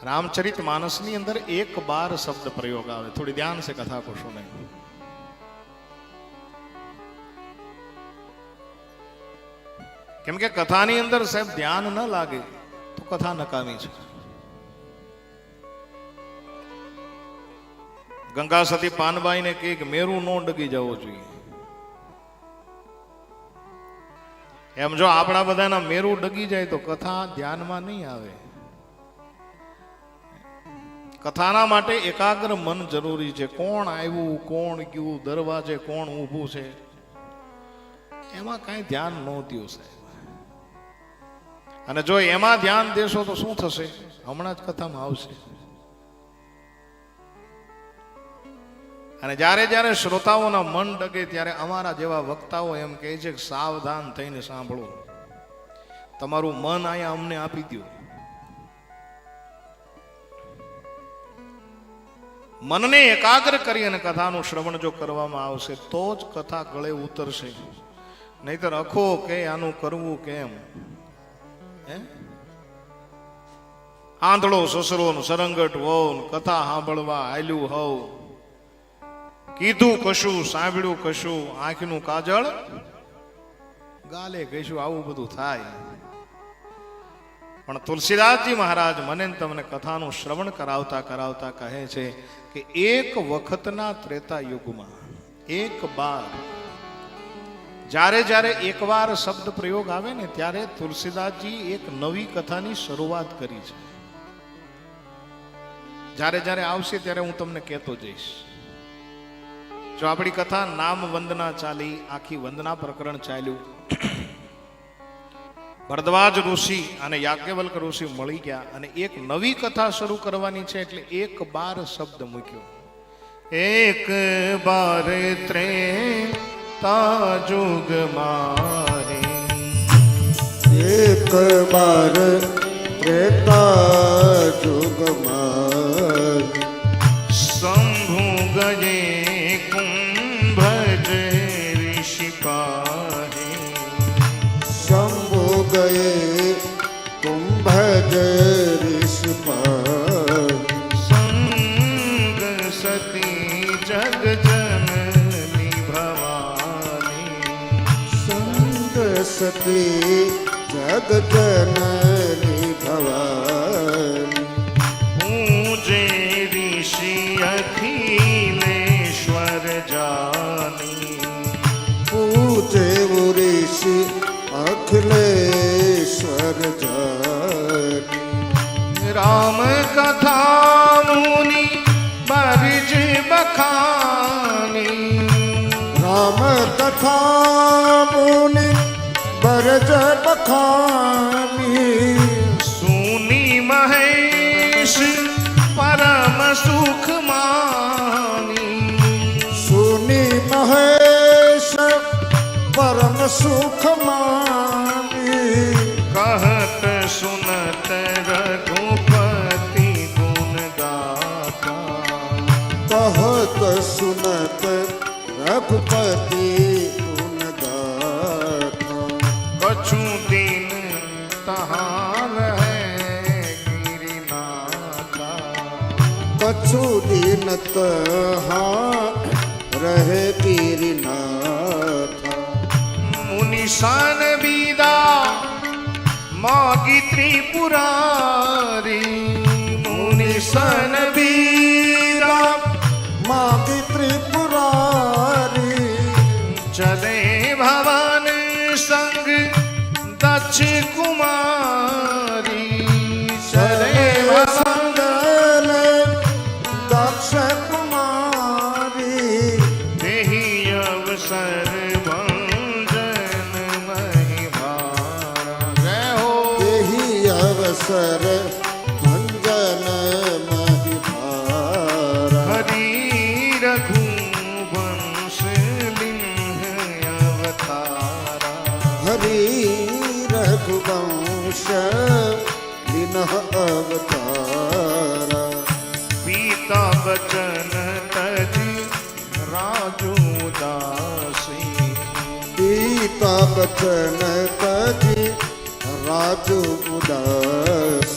रामचरित मानस ની અંદર એક બાર શબ્દ પ્રયોગ આવે. થોડી ધ્યાન से कथा को सुने. કેમ કે કથાની અંદર સાહેબ ધ્યાન ન લાગે તો કથા નકામી છે. ગંગા સતી પાનબાઈ ને કે મેરું નો ડગી જવો જોઈએ. એમ જો આપણા બધાના મેરું ડગી જાય તો કથા ધ્યાનમાં નહીં આવે. કથાના માટે એકાગ્ર મન જરૂરી છે. કોણ આવ્યું, કોણ ગયું, દરવાજે કોણ ઊભું છે, એમાં કાંઈ ધ્યાન ન દ્યો સાહેબ. અને જો એમાં ધ્યાન દેશો તો શું થશે? હમણાં જ કથામાં આવશે. અને જ્યારે જ્યારે શ્રોતાઓના મન ડગે ત્યારે અમારા જેવા વક્તાઓ એમ કહે છે કે સાવધાન થઈને સાંભળો, તમારું મન અહીંયા અમને આપી દો. મનને એકાગ્ર કરી અને કથાનું શ્રવણ જો કરવામાં આવશે તો જ કથા ગળે ઉતરશે. નહીતર અખો કે આનું કરવું કેમ, આંધળો સસરો સરંગટ વહુ કથા સાંભળવા આલ્યું હવ, કીધું કશું સાંભળ્યું કશું, આંખનું કાજળ ગાલે કહીશું, આવું બધું થાય. પણ તુલસીદાસજી મહારાજ મને તમને કથાનું શ્રવણ કરાવતા કરાવતા કહે છે કે એક વખતના ત્રેતા યુગમાં એક બાર, જ્યારે જ્યારે એકવાર શબ્દ પ્રયોગ આવે ને ત્યારે તુલસીદાસજી એક નવી કથાની શરૂઆત કરી છે. જ્યારે જ્યારે આવશે ત્યારે હું તમને કહેતો જઈશ. જો આપણી કથા નામ વંદના ચાલી, આખી વંદના પ્રકરણ ચાલ્યું, ભરદ્વાજ ઋષિ અને યાજ્ઞવલ્ક ઋષિ મળી ગયા અને એક નવી કથા શરૂ કરવાની છે એટલે એક બાર શબ્દ મૂક્યો. એક બાર ત્રેતા યુગ મારે, એક બાર ત્રેતા યુગ મારે, શંભુ ગયે કુંભજ ઋષિ પાહે, શંભુ ગયે કુંભજ ઋષિ પાહે, સંગ સતી જગ જનની ભવાની, સંગ સતી જગ જનની ભવાની, પૂજે ઋષિ અખિલેશ્વર જાની, પૂજે ઋષિ અખિલેશ્વર જાની, રામ કથા મુનિ બરજ બખાની, રામ કથા મુનિ બરજ બખાની, સુની મહેશ પરમ સુખ માની, સુની મહેશ પરમ સુખ માની, કહત સુનત રઘુપતિ ગુણ ગાતા, કહત સુનત રઘુપતિ ગુણ ગાથા, કछु દિન તહાર હૈ ગિરિનાથા, કछु દિન તહાં રહે ગિરિનાથા, મુનિશાન બીદા માગી ત્રિપુરારી, મુનિશાન બીદા માગી ત્રિપુરારી, ચલે ભવન સંગ દક્ષ કુમારી, ચલે ભવન દક્ષ કુમારી, દેહી અવસર ભંજન મહિભારા. જય હો. દેહી અવસર ભંજન મહિભારા, હરી રઘુવંશ લિંહ અવતારા, હરી રઘુવંશ લિન્હ અવતારા, પિતા વચન તજી રાજુ દાસી, પિતા વચન તજી રાજુ ઉદાસ,